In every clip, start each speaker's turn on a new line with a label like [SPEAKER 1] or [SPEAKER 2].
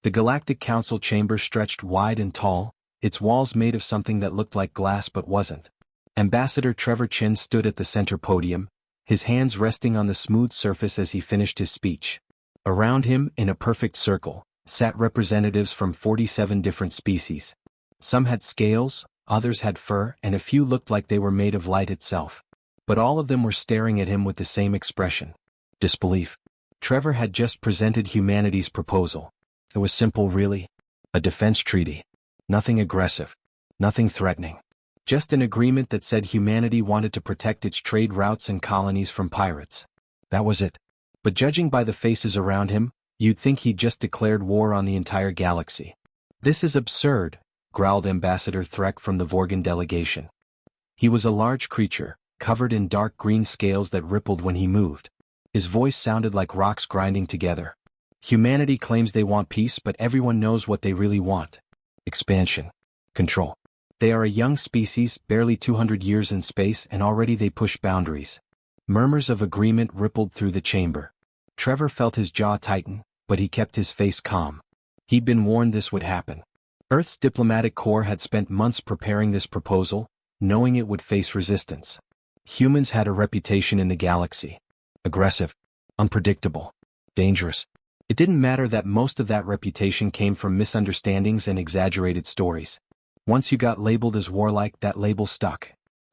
[SPEAKER 1] The Galactic Council chamber stretched wide and tall, its walls made of something that looked like glass but wasn't. Ambassador Trevor Chin stood at the center podium, his hands resting on the smooth surface as he finished his speech. Around him, in a perfect circle, sat representatives from 47 different species. Some had scales, others had fur, and a few looked like they were made of light itself. But all of them were staring at him with the same expression. Disbelief. Trevor had just presented humanity's proposal. It was simple, really. A defense treaty. Nothing aggressive. Nothing threatening. Just an agreement that said humanity wanted to protect its trade routes and colonies from pirates. That was it. But judging by the faces around him, you'd think he'd just declared war on the entire galaxy. This is absurd, growled Ambassador Threk from the Vorgan delegation. He was a large creature, covered in dark green scales that rippled when he moved. His voice sounded like rocks grinding together. Humanity claims they want peace, but everyone knows what they really want. Expansion. Control. They are a young species, barely 200 years in space, and already they push boundaries. Murmurs of agreement rippled through the chamber. Trevor felt his jaw tighten, but he kept his face calm. He'd been warned this would happen. Earth's diplomatic corps had spent months preparing this proposal, knowing it would face resistance. Humans had a reputation in the galaxy. Aggressive, unpredictable, dangerous. It didn't matter that most of that reputation came from misunderstandings and exaggerated stories. Once you got labeled as warlike, that label stuck.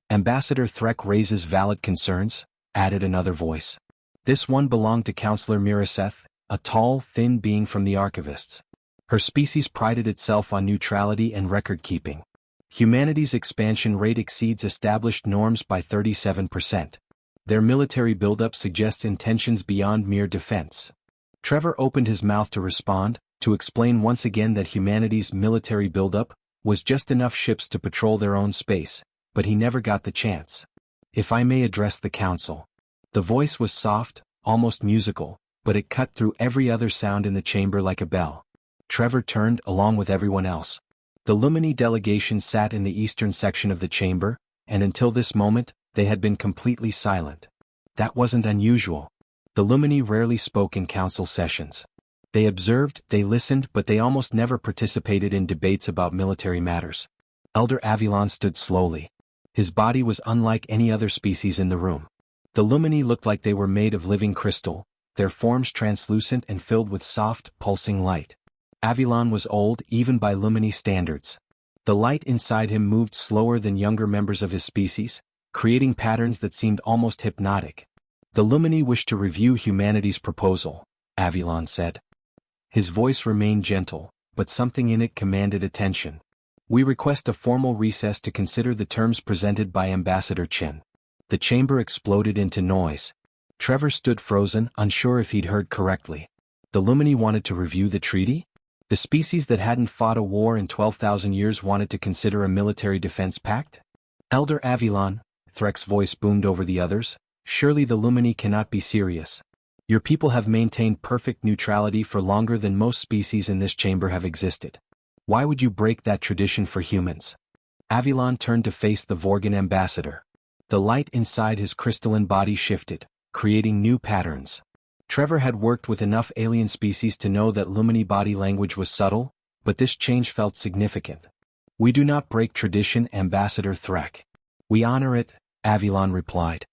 [SPEAKER 1] Ambassador Threk raises valid concerns, added another voice. This one belonged to Counselor Miraseth, a tall, thin being from the Archivists. Her species prided itself on neutrality and record-keeping. Humanity's expansion rate exceeds established norms by 37%. Their military buildup suggests intentions beyond mere defense. Trevor opened his mouth to respond, to explain once again that humanity's military buildup was just enough ships to patrol their own space, but he never got the chance. If I may address the council. The voice was soft, almost musical, but it cut through every other sound in the chamber like a bell. Trevor turned, along with everyone else. The Lumini delegation sat in the eastern section of the chamber, and until this moment, they had been completely silent. That wasn't unusual. The Lumini rarely spoke in council sessions. They observed, they listened, but they almost never participated in debates about military matters. Elder Avilon stood slowly. His body was unlike any other species in the room. The Lumini looked like they were made of living crystal, their forms translucent and filled with soft, pulsing light. Avilon was old, even by Lumini standards. The light inside him moved slower than younger members of his species, creating patterns that seemed almost hypnotic. The Lumini wished to review humanity's proposal, Avilon said. His voice remained gentle, but something in it commanded attention. We request a formal recess to consider the terms presented by Ambassador Chen. The chamber exploded into noise. Trevor stood frozen, unsure if he'd heard correctly. The Lumini wanted to review the treaty? The species that hadn't fought a war in 12,000 years wanted to consider a military defense pact? Elder Avilon, Threk's voice boomed over the others, surely the Lumini cannot be serious. Your people have maintained perfect neutrality for longer than most species in this chamber have existed. Why would you break that tradition for humans? Avilon turned to face the Vorgan ambassador. The light inside his crystalline body shifted, creating new patterns. Trevor had worked with enough alien species to know that Lumini body language was subtle, but this change felt significant. We do not break tradition, Ambassador Threk. We honor it, Avilon replied.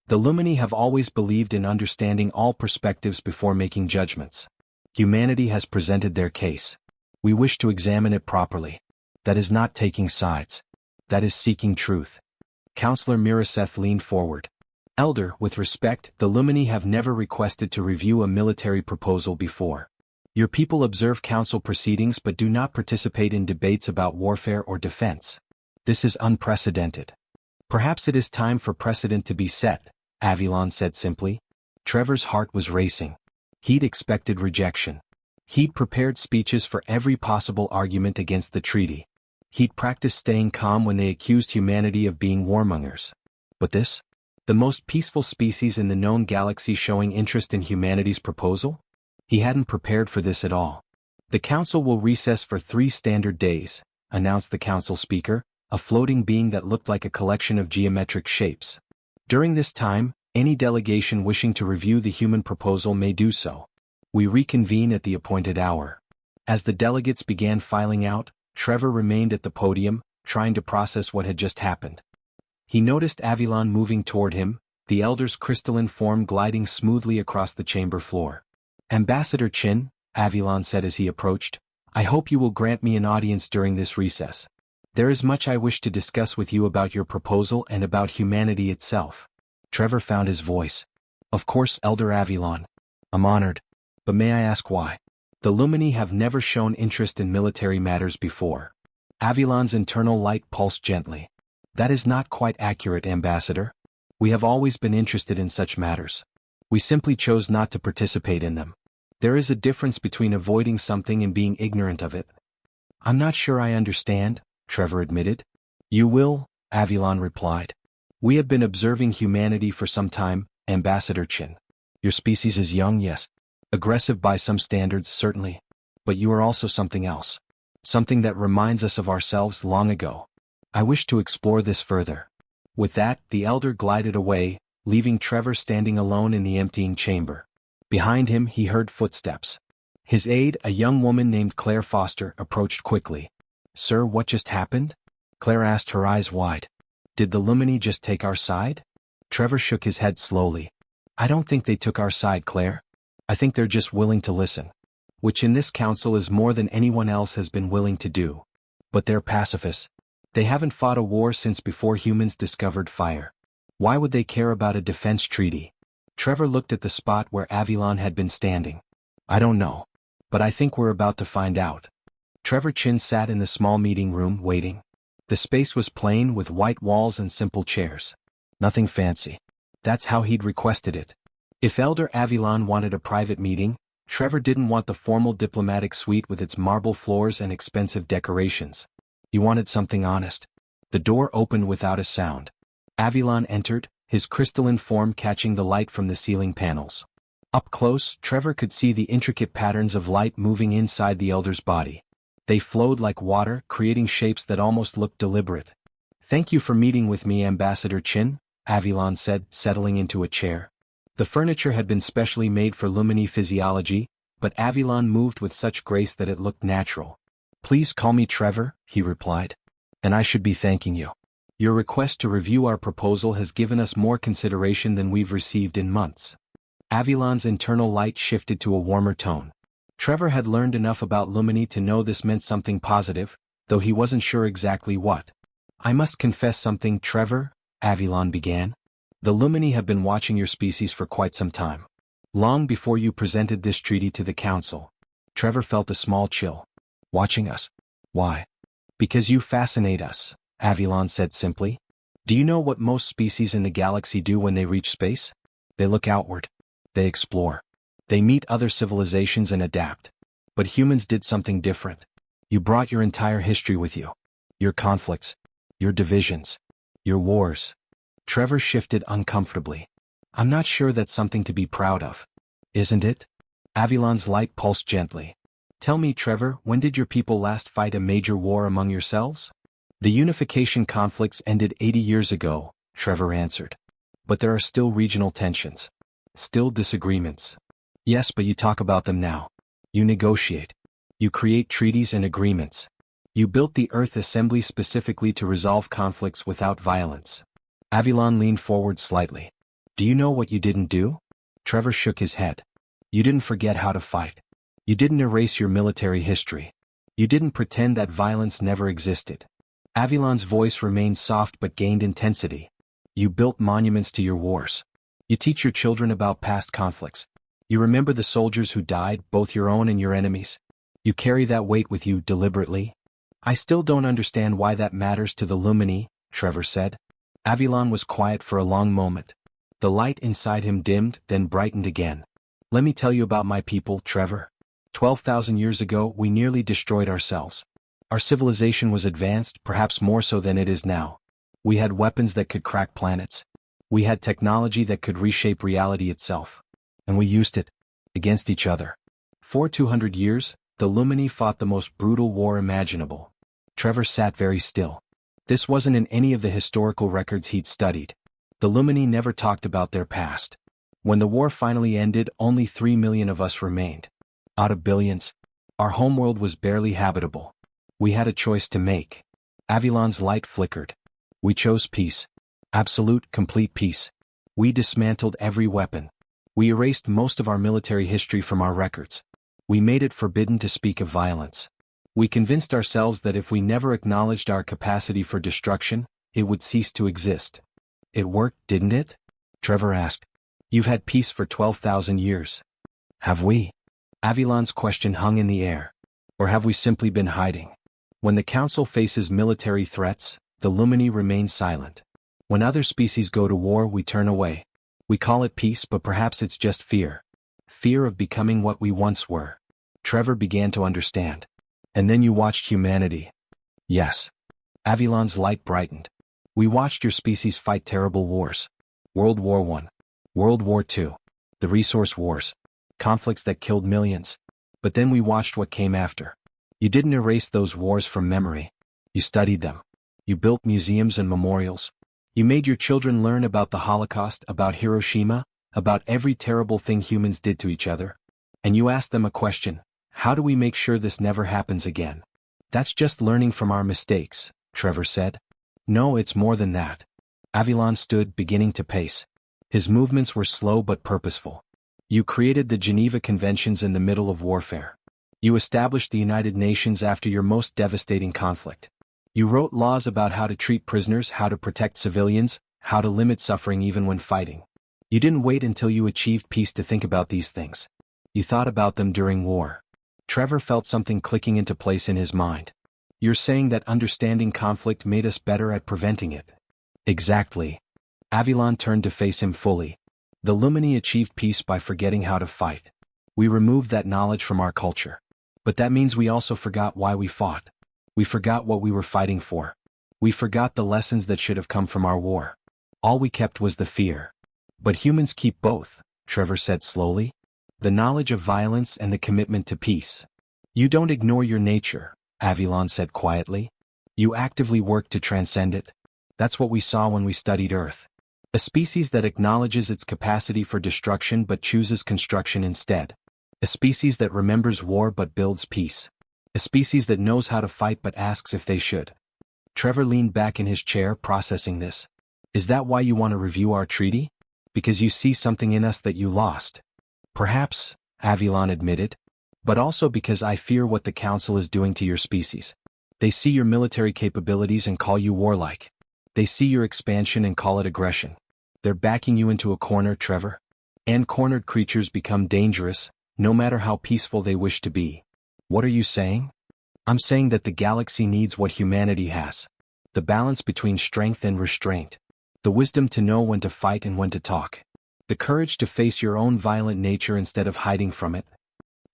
[SPEAKER 1] The Lumini have always believed in understanding all perspectives before making judgments. Humanity has presented their case. We wish to examine it properly. That is not taking sides. That is seeking truth. Counselor Miraseth leaned forward. Elder, with respect, the Lumini have never requested to review a military proposal before. Your people observe council proceedings but do not participate in debates about warfare or defense. This is unprecedented. Perhaps it is time for precedent to be set, Avilon said simply. Trevor's heart was racing. He'd expected rejection. He'd prepared speeches for every possible argument against the treaty. He'd practiced staying calm when they accused humanity of being warmongers. But this? The most peaceful species in the known galaxy showing interest in humanity's proposal? He hadn't prepared for this at all. The council will recess for 3 standard days, announced the council speaker, a floating being that looked like a collection of geometric shapes. During this time, any delegation wishing to review the human proposal may do so. We reconvene at the appointed hour. As the delegates began filing out, Trevor remained at the podium, trying to process what had just happened. He noticed Avilan moving toward him, the elder's crystalline form gliding smoothly across the chamber floor. "Ambassador Chin," Avilan said as he approached, "I hope you will grant me an audience during this recess. There is much I wish to discuss with you about your proposal and about humanity itself." Trevor found his voice. "Of course, Elder Avilan. I'm honored. But may I ask why?" "The Lumini have never shown interest in military matters before." Avilan's internal light pulsed gently. "That is not quite accurate, Ambassador. We have always been interested in such matters. We simply chose not to participate in them. There is a difference between avoiding something and being ignorant of it." "I'm not sure I understand," Trevor admitted. "You will," Avilan replied. "We have been observing humanity for some time, Ambassador Chin. Your species is young, yes. Aggressive by some standards, certainly. But you are also something else. Something that reminds us of ourselves long ago. I wish to explore this further." With that, the elder glided away, leaving Trevor standing alone in the emptying chamber. Behind him he heard footsteps. His aide, a young woman named Claire Foster, approached quickly. "Sir, what just happened?" Claire asked, her eyes wide. "Did the Lumini just take our side?" Trevor shook his head slowly. "I don't think they took our side, Claire. I think they're just willing to listen. Which in this council is more than anyone else has been willing to do. But they're pacifists. They haven't fought a war since before humans discovered fire. Why would they care about a defense treaty?" Trevor looked at the spot where Avilan had been standing. "I don't know. But I think we're about to find out." Trevor Chin sat in the small meeting room, waiting. The space was plain with white walls and simple chairs. Nothing fancy. That's how he'd requested it. If Elder Avilan wanted a private meeting, Trevor didn't want the formal diplomatic suite with its marble floors and expensive decorations. He wanted something honest. The door opened without a sound. Avilan entered, his crystalline form catching the light from the ceiling panels. Up close, Trevor could see the intricate patterns of light moving inside the elder's body. They flowed like water, creating shapes that almost looked deliberate. "Thank you for meeting with me, Ambassador Chin," Avilan said, settling into a chair. The furniture had been specially made for Lumini physiology, but Avilan moved with such grace that it looked natural. "Please call me Trevor," he replied. "And I should be thanking you. Your request to review our proposal has given us more consideration than we've received in months." Avilan's internal light shifted to a warmer tone. Trevor had learned enough about Lumini to know this meant something positive, though he wasn't sure exactly what. "I must confess something, Trevor," Avilan began. "The Lumini have been watching your species for quite some time. Long before you presented this treaty to the council." Trevor felt a small chill. "Watching us? Why?" "Because you fascinate us," Avilan said simply. "Do you know what most species in the galaxy do when they reach space? They look outward. They explore. They meet other civilizations and adapt. But humans did something different. You brought your entire history with you. Your conflicts. Your divisions. Your wars." Trevor shifted uncomfortably. "I'm not sure that's something to be proud of. Isn't it?" Avilan's light pulsed gently. "Tell me, Trevor, when did your people last fight a major war among yourselves?" "The unification conflicts ended 80 years ago," Trevor answered. "But there are still regional tensions. Still disagreements." "Yes, but you talk about them now. You negotiate. You create treaties and agreements. You built the Earth Assembly specifically to resolve conflicts without violence." Avilan leaned forward slightly. "Do you know what you didn't do?" Trevor shook his head. "You didn't forget how to fight. You didn't erase your military history. You didn't pretend that violence never existed." Avilan's voice remained soft but gained intensity. "You built monuments to your wars. You teach your children about past conflicts. You remember the soldiers who died, both your own and your enemies. You carry that weight with you deliberately." "I still don't understand why that matters to the Lumini," Trevor said. Avilan was quiet for a long moment. The light inside him dimmed, then brightened again. "Let me tell you about my people, Trevor. 12,000 years ago, we nearly destroyed ourselves. Our civilization was advanced, perhaps more so than it is now. We had weapons that could crack planets. We had technology that could reshape reality itself. And we used it. Against each other. For 200 years, the Lumini fought the most brutal war imaginable." Trevor sat very still. This wasn't in any of the historical records he'd studied. The Lumini never talked about their past. When the war finally ended, only 3 million of us remained. Out of billions. Our homeworld was barely habitable. We had a choice to make. Avilan's light flickered. We chose peace. Absolute, complete peace. We dismantled every weapon. We erased most of our military history from our records. We made it forbidden to speak of violence. We convinced ourselves that if we never acknowledged our capacity for destruction, it would cease to exist. It worked, didn't it? Trevor asked. You've had peace for 12,000 years. Have we? Avilan's question hung in the air. Or have we simply been hiding? When the Council faces military threats, the Lumini remain silent. When other species go to war, we turn away. We call it peace, but perhaps it's just fear. Fear of becoming what we once were. Trevor began to understand. And then you watched humanity. Yes. Avilan's light brightened. We watched your species fight terrible wars. World War I. World War II. The resource wars. Conflicts that killed millions. But then we watched what came after. You didn't erase those wars from memory. You studied them. You built museums and memorials. You made your children learn about the Holocaust, about Hiroshima, about every terrible thing humans did to each other. And you asked them a question: how do we make sure this never happens again? That's just learning from our mistakes, Trevor said. No, it's more than that. Avilan stood, beginning to pace. His movements were slow but purposeful. You created the Geneva Conventions in the middle of warfare. You established the United Nations after your most devastating conflict. You wrote laws about how to treat prisoners, how to protect civilians, how to limit suffering even when fighting. You didn't wait until you achieved peace to think about these things. You thought about them during war. Trevor felt something clicking into place in his mind. You're saying that understanding conflict made us better at preventing it. Exactly. Avilan turned to face him fully. The Lumini achieved peace by forgetting how to fight. We removed that knowledge from our culture. But that means we also forgot why we fought. We forgot what we were fighting for. We forgot the lessons that should have come from our war. All we kept was the fear. But humans keep both, Trevor said slowly. The knowledge of violence and the commitment to peace. You don't ignore your nature, Avilan said quietly. You actively work to transcend it. That's what we saw when we studied Earth. A species that acknowledges its capacity for destruction but chooses construction instead. A species that remembers war but builds peace. A species that knows how to fight but asks if they should. Trevor leaned back in his chair, processing this. Is that why you want to review our treaty? Because you see something in us that you lost? Perhaps, Avilan admitted. But also because I fear what the Council is doing to your species. They see your military capabilities and call you warlike. They see your expansion and call it aggression. They're backing you into a corner, Trevor. And cornered creatures become dangerous, no matter how peaceful they wish to be. What are you saying? I'm saying that the galaxy needs what humanity has. The balance between strength and restraint. The wisdom to know when to fight and when to talk. The courage to face your own violent nature instead of hiding from it.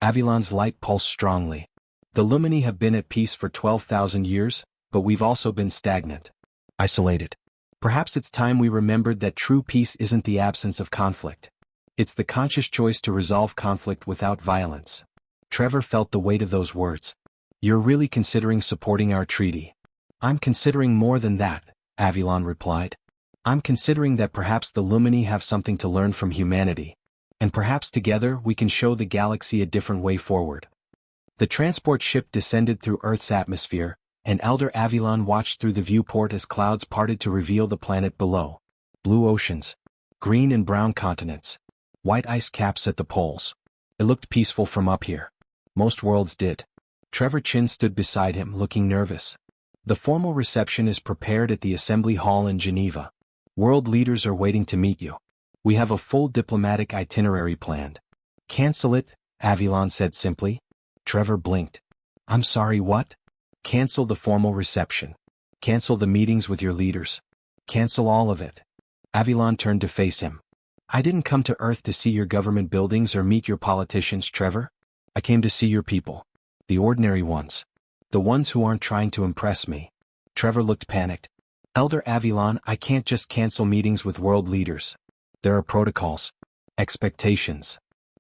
[SPEAKER 1] Avilan's light pulsed strongly. The Lumini have been at peace for 12,000 years, but we've also been stagnant. Isolated. Perhaps it's time we remembered that true peace isn't the absence of conflict. It's the conscious choice to resolve conflict without violence. Trevor felt the weight of those words. You're really considering supporting our treaty. I'm considering more than that, Avilan replied. I'm considering that perhaps the Lumini have something to learn from humanity. And perhaps together we can show the galaxy a different way forward. The transport ship descended through Earth's atmosphere, and Elder Avilan watched through the viewport as clouds parted to reveal the planet below. Blue oceans. Green and brown continents. White ice caps at the poles. It looked peaceful from up here. Most worlds did. Trevor Chin stood beside him, looking nervous. The formal reception is prepared at the Assembly Hall in Geneva. World leaders are waiting to meet you. We have a full diplomatic itinerary planned. Cancel it, Avilan said simply. Trevor blinked. I'm sorry, what? Cancel the formal reception. Cancel the meetings with your leaders. Cancel all of it. Avilan turned to face him. I didn't come to Earth to see your government buildings or meet your politicians, Trevor. I came to see your people. The ordinary ones. The ones who aren't trying to impress me. Trevor looked panicked. Elder Avilan, I can't just cancel meetings with world leaders. There are protocols. Expectations.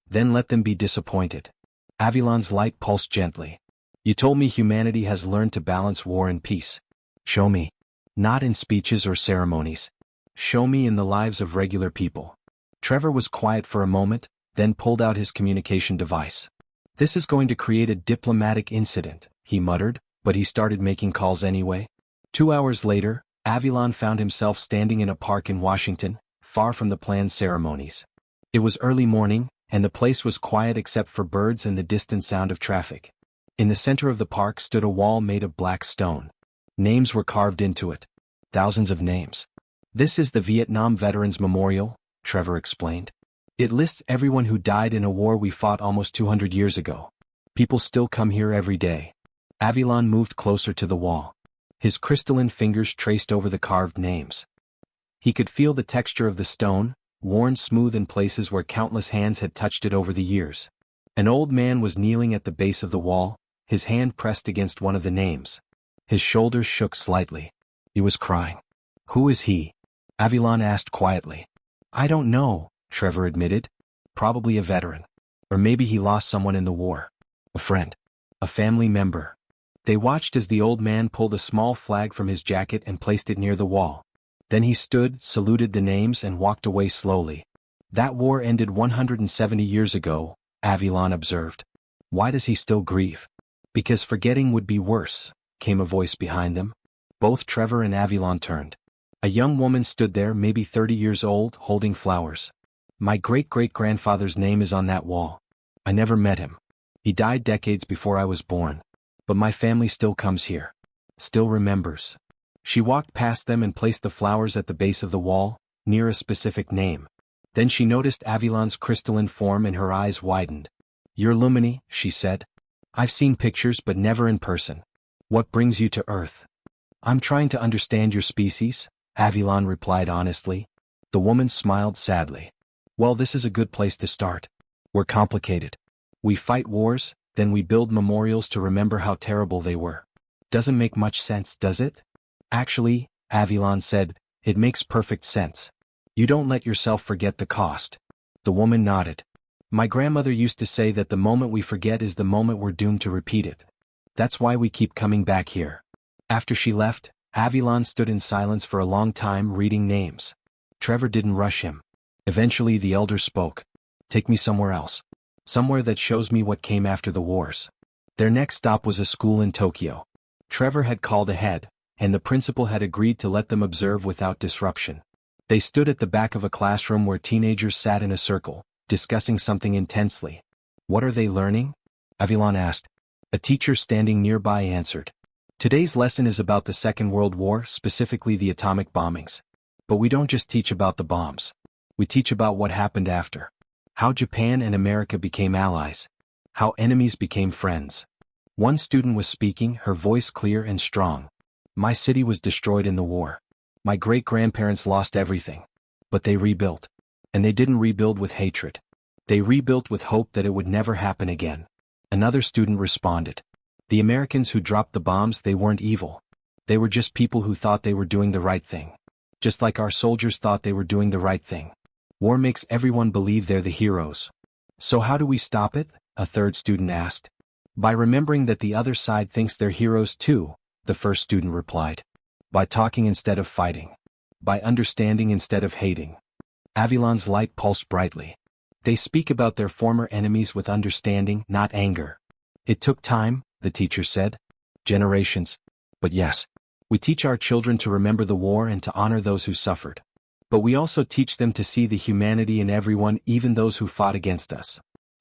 [SPEAKER 1] Then let them be disappointed. Avilan's light pulsed gently. You told me humanity has learned to balance war and peace. Show me. Not in speeches or ceremonies. Show me in the lives of regular people. Trevor was quiet for a moment, then pulled out his communication device. This is going to create a diplomatic incident, he muttered, but he started making calls anyway. 2 hours later, Avilan found himself standing in a park in Washington, far from the planned ceremonies. It was early morning, and the place was quiet except for birds and the distant sound of traffic. In the center of the park stood a wall made of black stone. Names were carved into it. Thousands of names. This is the Vietnam Veterans Memorial, Trevor explained. It lists everyone who died in a war we fought almost 200 years ago. People still come here every day. Avilan moved closer to the wall. His crystalline fingers traced over the carved names. He could feel the texture of the stone, worn smooth in places where countless hands had touched it over the years. An old man was kneeling at the base of the wall, his hand pressed against one of the names. His shoulders shook slightly. He was crying. "Who is he?" Avilan asked quietly. "I don't know," Trevor admitted. "Probably a veteran. Or maybe he lost someone in the war. A friend. A family member." They watched as the old man pulled a small flag from his jacket and placed it near the wall. Then he stood, saluted the names and walked away slowly. "That war ended 170 years ago," Avilan observed. "Why does he still grieve?" "Because forgetting would be worse," came a voice behind them. Both Trevor and Avilan turned. A young woman stood there, maybe 30 years old, holding flowers. "My great-great-grandfather's name is on that wall. I never met him. He died decades before I was born. But my family still comes here. Still remembers." She walked past them and placed the flowers at the base of the wall, near a specific name. Then she noticed Avilan's crystalline form and her eyes widened. "You're Lumini," she said. "I've seen pictures but never in person. What brings you to Earth?" "I'm trying to understand your species," Avilan replied honestly. The woman smiled sadly. "Well, this is a good place to start. We're complicated. We fight wars, then we build memorials to remember how terrible they were. Doesn't make much sense, does it?" "Actually," Avilan said, "it makes perfect sense. You don't let yourself forget the cost." The woman nodded. "My grandmother used to say that the moment we forget is the moment we're doomed to repeat it. That's why we keep coming back here." After she left, Avilan stood in silence for a long time reading names. Trevor didn't rush him. Eventually the elder spoke. "Take me somewhere else. Somewhere that shows me what came after the wars." Their next stop was a school in Tokyo. Trevor had called ahead, and the principal had agreed to let them observe without disruption. They stood at the back of a classroom where teenagers sat in a circle, discussing something intensely. "What are they learning?" Avilan asked. A teacher standing nearby answered. "Today's lesson is about the Second World War, specifically the atomic bombings. But we don't just teach about the bombs. We teach about what happened after. How Japan and America became allies. How enemies became friends." One student was speaking, her voice clear and strong. "My city was destroyed in the war. My great-grandparents lost everything. But they rebuilt. And they didn't rebuild with hatred. They rebuilt with hope that it would never happen again." Another student responded. "The Americans who dropped the bombs, they weren't evil. They were just people who thought they were doing the right thing. Just like our soldiers thought they were doing the right thing. War makes everyone believe they're the heroes." "So how do we stop it?" a third student asked. "By remembering that the other side thinks they're heroes too," the first student replied. "By talking instead of fighting. By understanding instead of hating." Avilan's light pulsed brightly. "They speak about their former enemies with understanding, not anger." "It took time," the teacher said. "Generations. But yes, we teach our children to remember the war and to honor those who suffered. But we also teach them to see the humanity in everyone, even those who fought against us."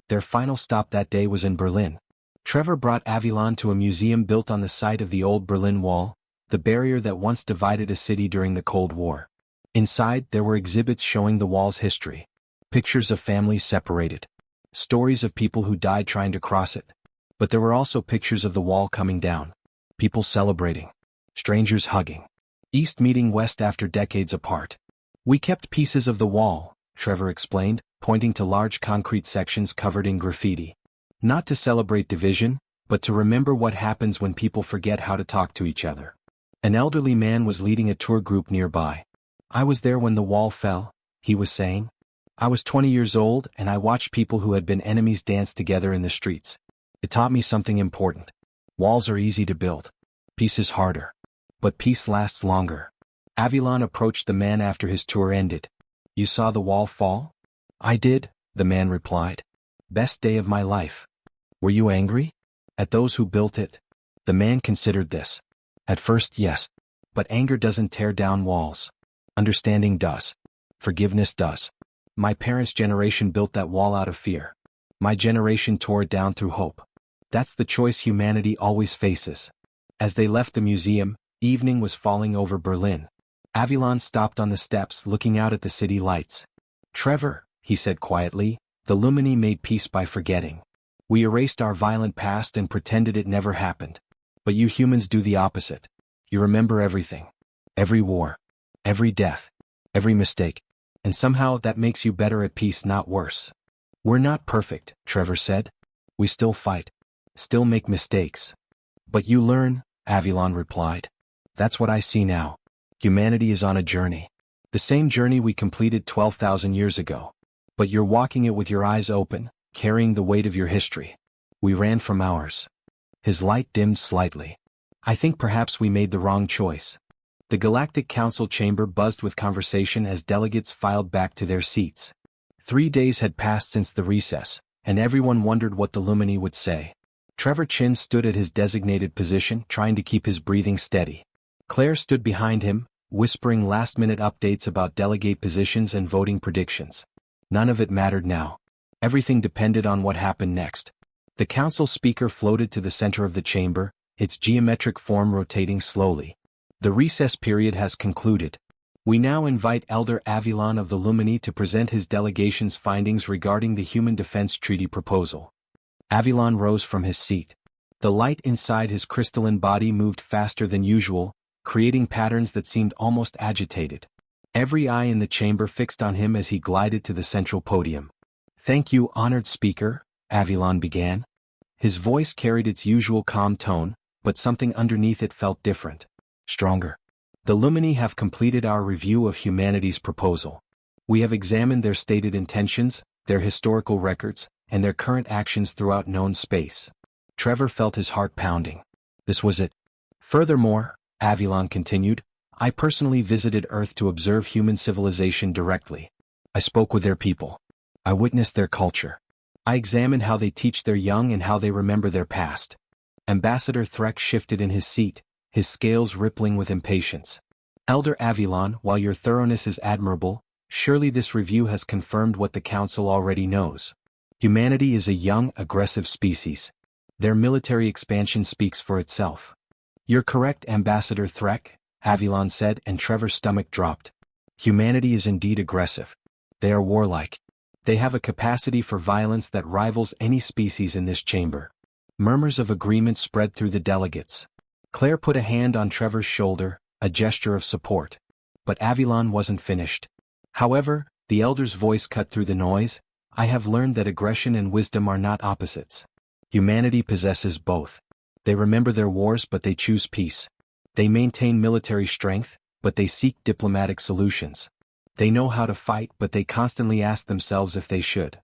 [SPEAKER 1] Their final stop that day was in Berlin. Trevor brought Avilan to a museum built on the site of the old Berlin Wall, the barrier that once divided a city during the Cold War. Inside, there were exhibits showing the wall's history. Pictures of families separated. Stories of people who died trying to cross it. But there were also pictures of the wall coming down. People celebrating. Strangers hugging. East meeting West after decades apart. "We kept pieces of the wall," Trevor explained, pointing to large concrete sections covered in graffiti. "Not to celebrate division, but to remember what happens when people forget how to talk to each other." An elderly man was leading a tour group nearby. "I was there when the wall fell," he was saying. "I was 20 years old and I watched people who had been enemies dance together in the streets. It taught me something important. Walls are easy to build. Peace is harder. But peace lasts longer." Avilan approached the man after his tour ended. "You saw the wall fall?" "I did," the man replied. "Best day of my life. Were you angry? At those who built it? The man considered this. At first, yes. But anger doesn't tear down walls. Understanding does. Forgiveness does. My parents' generation built that wall out of fear. My generation tore it down through hope. That's the choice humanity always faces. As they left the museum, evening was falling over Berlin. Avilan stopped on the steps looking out at the city lights. Trevor, he said quietly, the Lumini made peace by forgetting. We erased our violent past and pretended it never happened. But you humans do the opposite. You remember everything. Every war. Every death. Every mistake. And somehow that makes you better at peace, not worse. We're not perfect, Trevor said. We still fight. Still make mistakes. But you learn, Avilan replied. That's what I see now. Humanity is on a journey. The same journey we completed 12,000 years ago. But you're walking it with your eyes open, carrying the weight of your history. We ran from ours. His light dimmed slightly. I think perhaps we made the wrong choice. The Galactic Council chamber buzzed with conversation as delegates filed back to their seats. 3 days had passed since the recess, and everyone wondered what the Lumini would say. Trevor Chin stood at his designated position, trying to keep his breathing steady. Claire stood behind him, whispering last-minute updates about delegate positions and voting predictions. None of it mattered now. Everything depended on what happened next. The council speaker floated to the center of the chamber, its geometric form rotating slowly. The recess period has concluded. We now invite Elder Avilan of the Lumini to present his delegation's findings regarding the Human Defense Treaty proposal. Avilan rose from his seat. The light inside his crystalline body moved faster than usual, creating patterns that seemed almost agitated. Every eye in the chamber fixed on him as he glided to the central podium. Thank you, honored speaker, Avilan began. His voice carried its usual calm tone, but something underneath it felt different. Stronger. The Lumini have completed our review of humanity's proposal. We have examined their stated intentions, their historical records, and their current actions throughout known space. Trevor felt his heart pounding. This was it. Furthermore, Avilan continued, I personally visited Earth to observe human civilization directly. I spoke with their people. I witnessed their culture. I examined how they teach their young and how they remember their past. Ambassador Threk shifted in his seat, his scales rippling with impatience. Elder Avilan, while your thoroughness is admirable, surely this review has confirmed what the Council already knows. Humanity is a young, aggressive species. Their military expansion speaks for itself. You're correct, Ambassador Threk, Avilan said, and Trevor's stomach dropped. Humanity is indeed aggressive. They are warlike. They have a capacity for violence that rivals any species in this chamber. Murmurs of agreement spread through the delegates. Claire put a hand on Trevor's shoulder, a gesture of support. But Avilan wasn't finished. However, the elder's voice cut through the noise. I have learned that aggression and wisdom are not opposites. Humanity possesses both. They remember their wars, but they choose peace. They maintain military strength, but they seek diplomatic solutions. They know how to fight, but they constantly ask themselves if they should.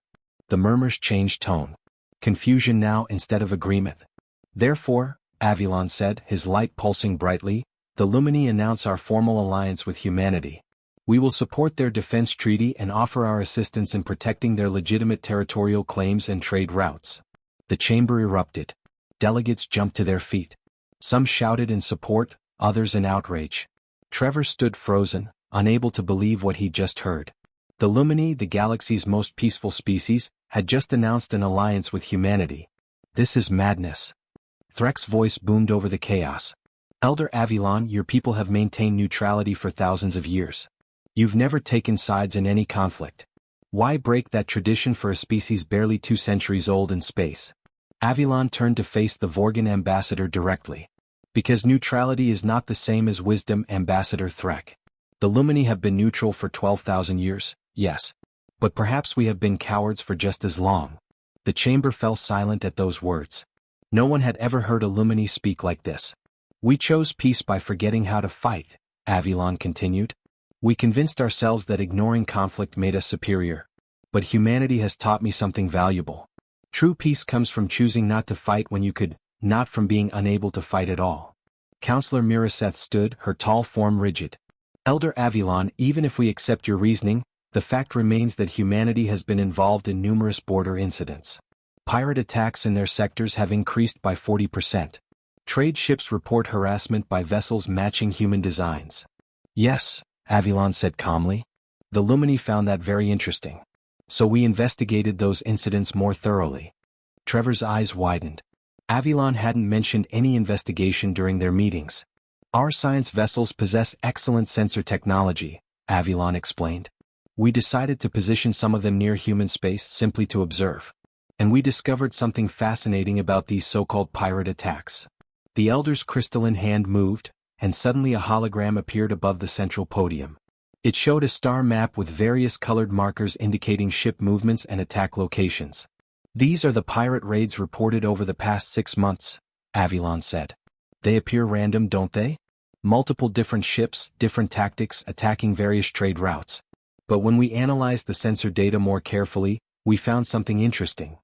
[SPEAKER 1] The murmurs changed tone. Confusion now instead of agreement. Therefore, Avilan said, his light pulsing brightly, the Lumini announce our formal alliance with humanity. We will support their defense treaty and offer our assistance in protecting their legitimate territorial claims and trade routes. The chamber erupted. Delegates jumped to their feet. Some shouted in support, others in outrage. Trevor stood frozen, unable to believe what he just heard. The Lumini, the galaxy's most peaceful species, had just announced an alliance with humanity. This is madness. Threk's voice boomed over the chaos. Elder Avilan, your people have maintained neutrality for thousands of years. You've never taken sides in any conflict. Why break that tradition for a species barely 2 centuries old in space? Avilan turned to face the Vorgan ambassador directly. Because neutrality is not the same as wisdom, Ambassador Threk. The Lumini have been neutral for 12,000 years, yes. But perhaps we have been cowards for just as long. The chamber fell silent at those words. No one had ever heard a Lumini speak like this. We chose peace by forgetting how to fight, Avilan continued. We convinced ourselves that ignoring conflict made us superior. But humanity has taught me something valuable. True peace comes from choosing not to fight when you could, not from being unable to fight at all. Counselor Miraseth stood, her tall form rigid. Elder Avilan, even if we accept your reasoning, the fact remains that humanity has been involved in numerous border incidents. Pirate attacks in their sectors have increased by 40%. Trade ships report harassment by vessels matching human designs. Yes, Avilon said calmly. The Lumini found that very interesting. So we investigated those incidents more thoroughly. Trevor's eyes widened. Avilon hadn't mentioned any investigation during their meetings. Our science vessels possess excellent sensor technology, Avilon explained. We decided to position some of them near human space simply to observe. And we discovered something fascinating about these so-called pirate attacks. The Elder's crystalline hand moved, and suddenly a hologram appeared above the central podium. It showed a star map with various colored markers indicating ship movements and attack locations. These are the pirate raids reported over the past 6 months, Avilon said. They appear random, don't they? Multiple different ships, different tactics, attacking various trade routes. But when we analyzed the sensor data more carefully, we found something interesting.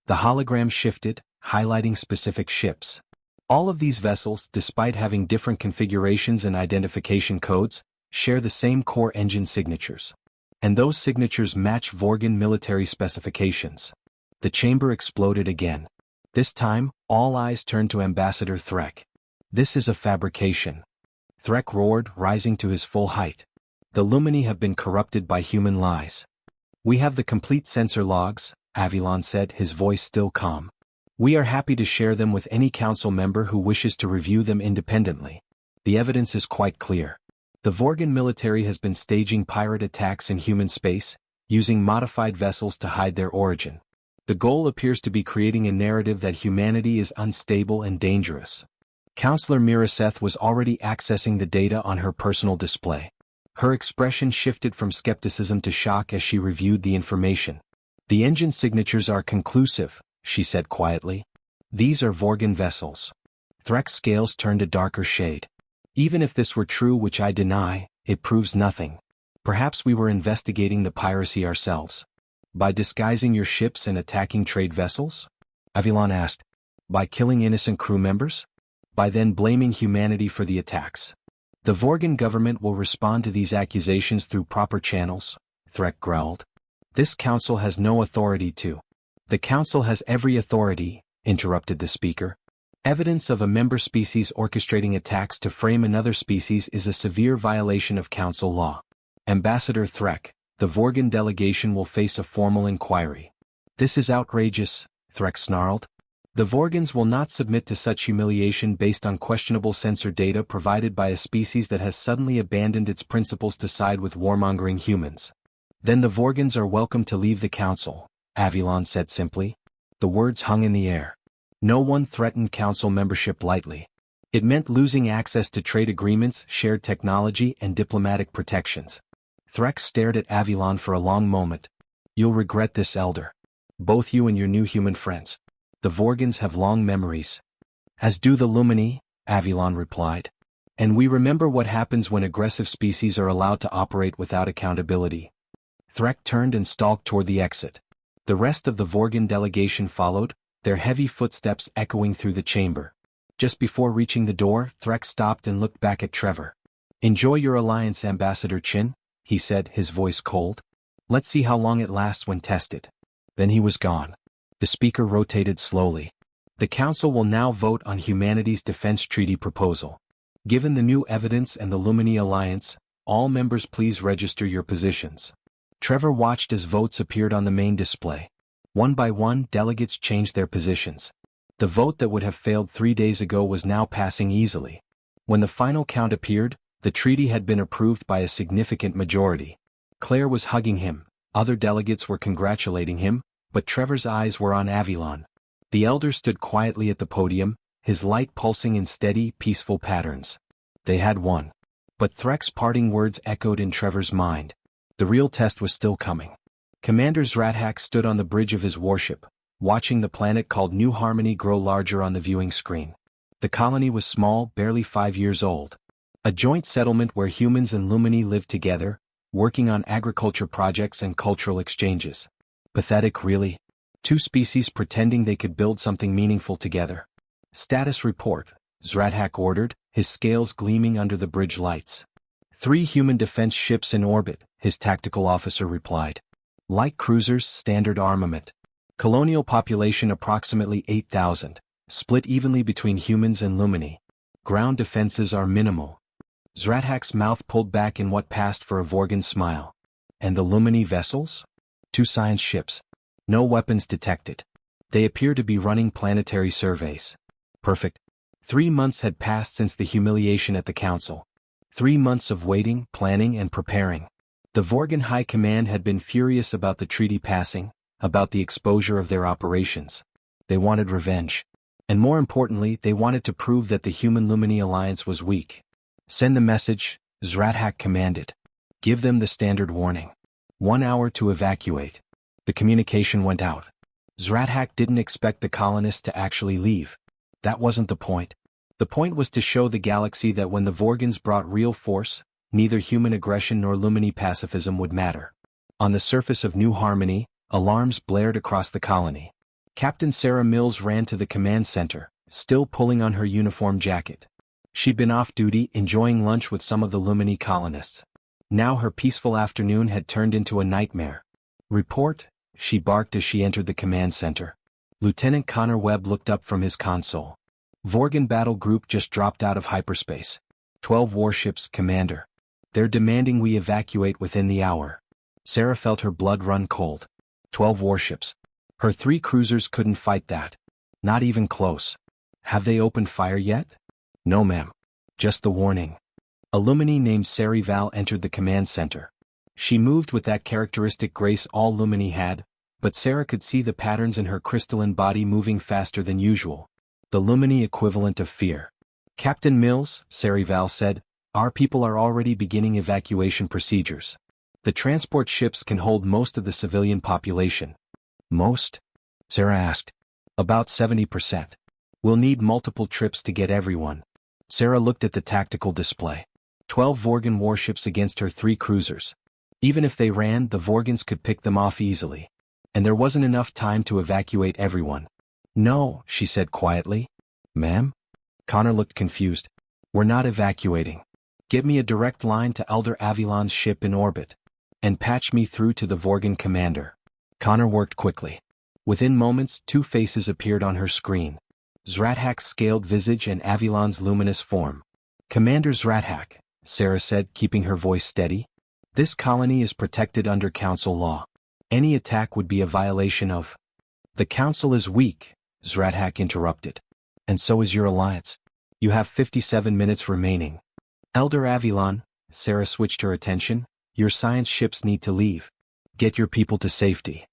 [SPEAKER 1] The hologram shifted, highlighting specific ships. All of these vessels, despite having different configurations and identification codes, share the same core engine signatures. And those signatures match Vorgan military specifications. The chamber exploded again. This time, all eyes turned to Ambassador Threk. This is a fabrication. Threk roared, rising to his full height. The Lumini have been corrupted by human lies. We have the complete sensor logs, Avilon said, his voice still calm. We are happy to share them with any council member who wishes to review them independently. The evidence is quite clear. The Vorgan military has been staging pirate attacks in human space, using modified vessels to hide their origin. The goal appears to be creating a narrative that humanity is unstable and dangerous. Counselor Miraseth was already accessing the data on her personal display. Her expression shifted from skepticism to shock as she reviewed the information. The engine signatures are conclusive, she said quietly. These are Vorgan vessels. Threk's scales turned a darker shade. Even if this were true, which I deny, it proves nothing. Perhaps we were investigating the piracy ourselves. By disguising your ships and attacking trade vessels? Avilon asked. By killing innocent crew members? By then blaming humanity for the attacks. The Vorgan government will respond to these accusations through proper channels, Threk growled. This council has no authority to. The council has every authority, interrupted the speaker. Evidence of a member species orchestrating attacks to frame another species is a severe violation of council law. Ambassador Threk, the Vorgan delegation will face a formal inquiry. This is outrageous, Threk snarled. The Vorgans will not submit to such humiliation based on questionable sensor data provided by a species that has suddenly abandoned its principles to side with warmongering humans. Then the Vorgans are welcome to leave the council, Avilon said simply. The words hung in the air. No one threatened council membership lightly. It meant losing access to trade agreements, shared technology, and diplomatic protections. Threk stared at Avilon for a long moment. You'll regret this, Elder. Both you and your new human friends. The Vorgans have long memories. As do the Lumini, Avilon replied. And we remember what happens when aggressive species are allowed to operate without accountability. Threk turned and stalked toward the exit. The rest of the Vorgan delegation followed, their heavy footsteps echoing through the chamber. Just before reaching the door, Threk stopped and looked back at Trevor. Enjoy your alliance, Ambassador Chin, he said, his voice cold. Let's see how long it lasts when tested. Then he was gone. The speaker rotated slowly. The council will now vote on humanity's defense treaty proposal. Given the new evidence and the Lumini alliance, all members please register your positions. Trevor watched as votes appeared on the main display. One by one, delegates changed their positions. The vote that would have failed 3 days ago was now passing easily. When the final count appeared, the treaty had been approved by a significant majority. Claire was hugging him, other delegates were congratulating him, but Trevor's eyes were on Avilon. The elder stood quietly at the podium, his light pulsing in steady, peaceful patterns. They had won. But Threk's parting words echoed in Trevor's mind. The real test was still coming. Commander Zrathak stood on the bridge of his warship, watching the planet called New Harmony grow larger on the viewing screen. The colony was small, barely 5 years old. A joint settlement where humans and Lumini lived together, working on agriculture projects and cultural exchanges. Pathetic, really. 2 species pretending they could build something meaningful together. Status report, Zrathak ordered, his scales gleaming under the bridge lights. 3 human defense ships in orbit, his tactical officer replied. Light cruisers, standard armament. Colonial population approximately 8,000, split evenly between humans and Lumini. Ground defenses are minimal. Zrathak's mouth pulled back in what passed for a Vorgan smile. And the Lumini vessels? 2 science ships. No weapons detected. They appear to be running planetary surveys. Perfect. 3 months had passed since the humiliation at the Council. 3 months of waiting, planning, and preparing. The Vorgan High Command had been furious about the treaty passing, about the exposure of their operations. They wanted revenge. And more importantly, they wanted to prove that the Human-Lumini alliance was weak. Send the message, Zrathak commanded. Give them the standard warning. 1 hour to evacuate. The communication went out. Zrathak didn't expect the colonists to actually leave. That wasn't the point. The point was to show the galaxy that when the Vorgans brought real force, neither human aggression nor Lumini pacifism would matter. On the surface of New Harmony, alarms blared across the colony. Captain Sarah Mills ran to the command center, still pulling on her uniform jacket. She'd been off duty, enjoying lunch with some of the Lumini colonists. Now her peaceful afternoon had turned into a nightmare. Report, she barked as she entered the command center. Lieutenant Connor Webb looked up from his console. Vorgan battle group just dropped out of hyperspace. 12 warships, Commander. They're demanding we evacuate within the hour. Sarah felt her blood run cold. 12 warships. Her 3 cruisers couldn't fight that. Not even close. Have they opened fire yet? No, ma'am. Just the warning. A Lumini named Sari Val entered the command center. She moved with that characteristic grace all Lumini had, but Sarah could see the patterns in her crystalline body moving faster than usual. The Lumini equivalent of fear. Captain Mills, Sari Val said, our people are already beginning evacuation procedures. The transport ships can hold most of the civilian population. Most? Sarah asked. About 70%. We'll need multiple trips to get everyone. Sarah looked at the tactical display. 12 Vorgan warships against her 3 cruisers. Even if they ran, the Vorgans could pick them off easily. And there wasn't enough time to evacuate everyone. No, she said quietly. Ma'am? Connor looked confused. We're not evacuating. Get me a direct line to Elder Avilon's ship in orbit. And patch me through to the Vorgan commander. Connor worked quickly. Within moments, 2 faces appeared on her screen. Zrathak's scaled visage and Avilon's luminous form. Commander Zrathak, Sarah said, keeping her voice steady. This colony is protected under Council law. Any attack would be a violation of... The Council is weak, Zrathak interrupted. And so is your alliance. You have 57 minutes remaining. Elder Avilon, Sarah switched her attention, your science ships need to leave. Get your people to safety.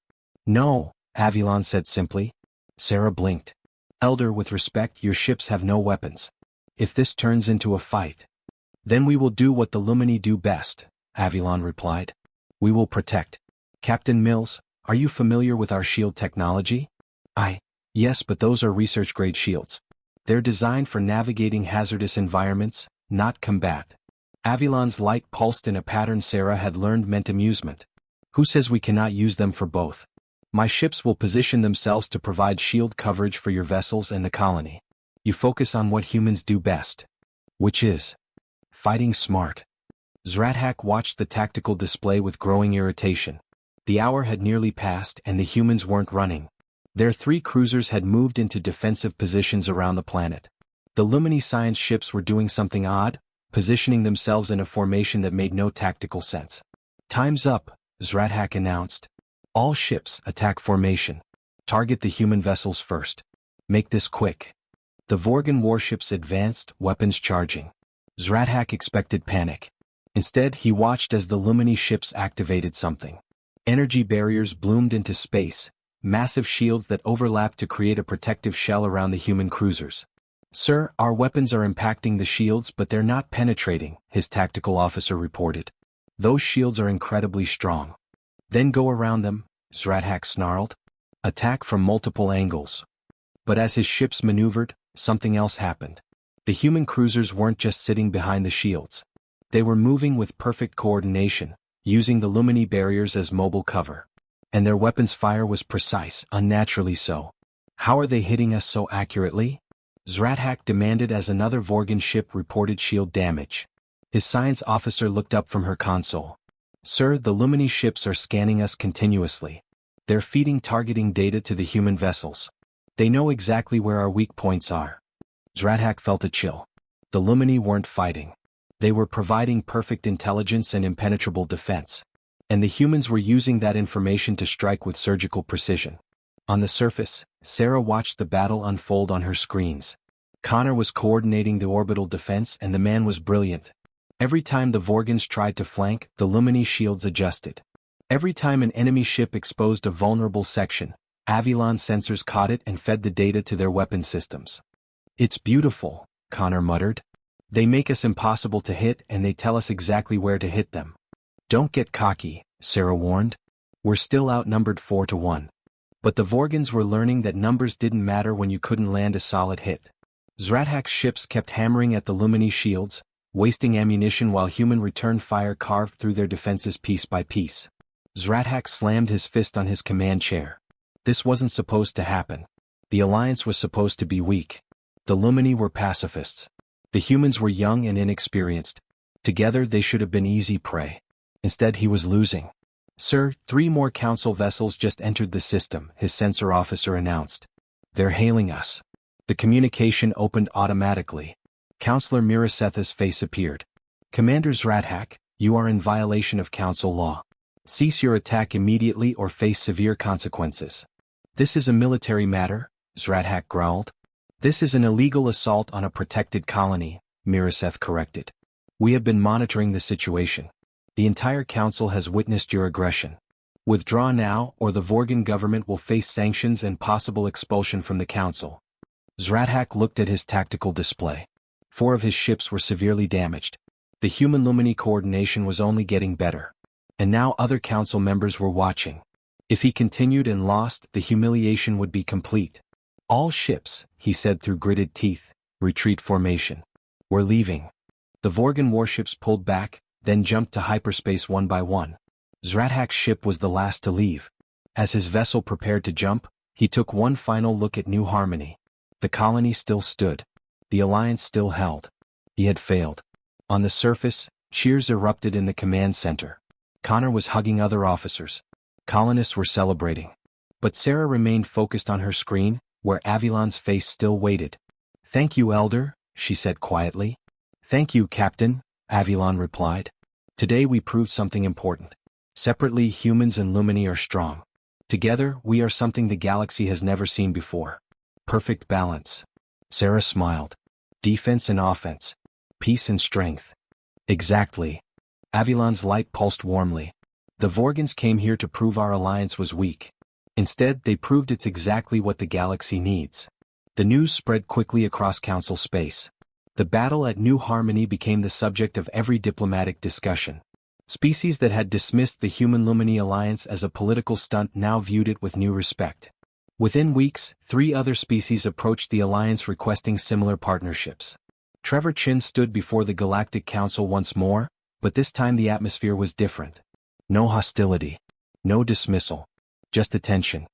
[SPEAKER 1] No, Avilon said simply. Sarah blinked. Elder, with respect, your ships have no weapons. If this turns into a fight, then we will do what the Lumini do best, Avilon replied. We will protect. Captain Mills, are you familiar with our shield technology? Yes, but those are research-grade shields. They're designed for navigating hazardous environments, not combat. Avilon's light pulsed in a pattern Sarah had learned meant amusement. Who says we cannot use them for both? My ships will position themselves to provide shield coverage for your vessels and the colony. You focus on what humans do best. Which is fighting smart. Zrathak watched the tactical display with growing irritation. The hour had nearly passed and the humans weren't running. Their 3 cruisers had moved into defensive positions around the planet. The Lumini science ships were doing something odd, positioning themselves in a formation that made no tactical sense. Time's up, Zrathak announced. All ships, attack formation. Target the human vessels first. Make this quick. The Vorgan warships advanced, weapons charging. Zrathak expected panic. Instead, he watched as the Lumini ships activated something. Energy barriers bloomed into space, massive shields that overlapped to create a protective shell around the human cruisers. Sir, our weapons are impacting the shields but they're not penetrating, his tactical officer reported. Those shields are incredibly strong. Then go around them, Zrathak snarled. Attack from multiple angles. But as his ships maneuvered, something else happened. The human cruisers weren't just sitting behind the shields. They were moving with perfect coordination, using the Lumini barriers as mobile cover. And their weapons fire was precise, unnaturally so. How are they hitting us so accurately? Zrathak demanded as another Vorgan ship reported shield damage. His science officer looked up from her console. Sir, the Lumini ships are scanning us continuously. They're feeding targeting data to the human vessels. They know exactly where our weak points are. Zrathak felt a chill. The Lumini weren't fighting. They were providing perfect intelligence and impenetrable defense. And the humans were using that information to strike with surgical precision. On the surface, Sarah watched the battle unfold on her screens. Connor was coordinating the orbital defense and the man was brilliant. Every time the Vorgans tried to flank, the Lumini shields adjusted. Every time an enemy ship exposed a vulnerable section, Avilon sensors caught it and fed the data to their weapon systems. "It's beautiful," Connor muttered. "They make us impossible to hit and they tell us exactly where to hit them." "Don't get cocky," Sarah warned. "We're still outnumbered 4-1. But the Vorgans were learning that numbers didn't matter when you couldn't land a solid hit. Zrathak's ships kept hammering at the Lumini shields, wasting ammunition while human return fire carved through their defenses piece by piece. Zrathak slammed his fist on his command chair. This wasn't supposed to happen. The Alliance was supposed to be weak. The Lumini were pacifists. The humans were young and inexperienced. Together they should have been easy prey. Instead he was losing. "Sir, 3 more Council vessels just entered the system," his sensor officer announced. "They're hailing us." The communication opened automatically. Counselor Mirasetha's face appeared. "Commander Zrathak, you are in violation of Council law. Cease your attack immediately or face severe consequences." "This is a military matter," Zrathak growled. "This is an illegal assault on a protected colony," Miraseth corrected. "We have been monitoring the situation. The entire Council has witnessed your aggression. Withdraw now or the Vorgan government will face sanctions and possible expulsion from the Council." Zrathak looked at his tactical display. 4 of his ships were severely damaged. The human Lumini coordination was only getting better. And now other Council members were watching. If he continued and lost, the humiliation would be complete. "All ships," he said through gritted teeth, "retreat formation. We're leaving." The Vorgan warships pulled back, then jumped to hyperspace one by one. Zrathak's ship was the last to leave. As his vessel prepared to jump, he took one final look at New Harmony. The colony still stood. The Alliance still held. He had failed. On the surface, cheers erupted in the command center. Connor was hugging other officers. Colonists were celebrating. But Sarah remained focused on her screen, where Avilon's face still waited. "Thank you, Elder," she said quietly. "Thank you, Captain," Avilon replied. "Today we proved something important. Separately, humans and Lumini are strong. Together, we are something the galaxy has never seen before. Perfect balance." Sarah smiled. "Defense and offense. Peace and strength." "Exactly." Avilon's light pulsed warmly. "The Vorgans came here to prove our alliance was weak. Instead, they proved it's exactly what the galaxy needs." The news spread quickly across Council space. The battle at New Harmony became the subject of every diplomatic discussion. Species that had dismissed the human-Lumini alliance as a political stunt now viewed it with new respect. Within weeks, 3 other species approached the alliance requesting similar partnerships. Trevor Chin stood before the Galactic Council once more, but this time the atmosphere was different. No hostility. No dismissal. Just attention.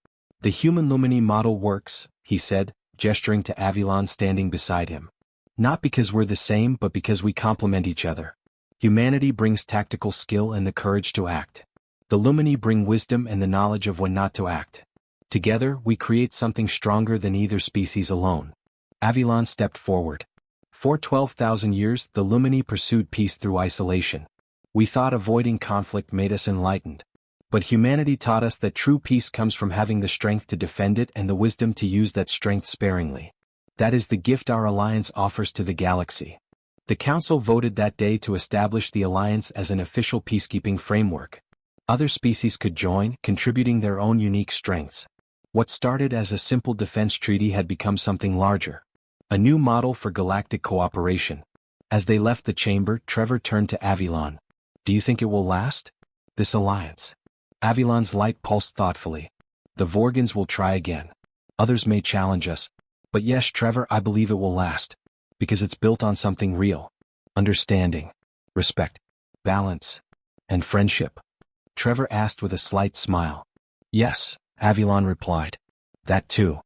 [SPEAKER 1] "The human Lumini model works," he said, gesturing to Avilon standing beside him. "Not because we're the same but because we complement each other. Humanity brings tactical skill and the courage to act. The Lumini bring wisdom and the knowledge of when not to act. Together, we create something stronger than either species alone." Avilon stepped forward. "For 12,000 years, the Lumini pursued peace through isolation. We thought avoiding conflict made us enlightened. But humanity taught us that true peace comes from having the strength to defend it and the wisdom to use that strength sparingly. That is the gift our alliance offers to the galaxy." The Council voted that day to establish the alliance as an official peacekeeping framework. Other species could join, contributing their own unique strengths. What started as a simple defense treaty had become something larger. A new model for galactic cooperation. As they left the chamber, Trevor turned to Avilon. "Do you think it will last? This alliance?" Avilon's light pulsed thoughtfully. "The Vorgans will try again. Others may challenge us. But yes, Trevor, I believe it will last. Because it's built on something real. Understanding. Respect. Balance. And friendship." Trevor asked with a slight smile. "Yes," Avilon replied. "That too."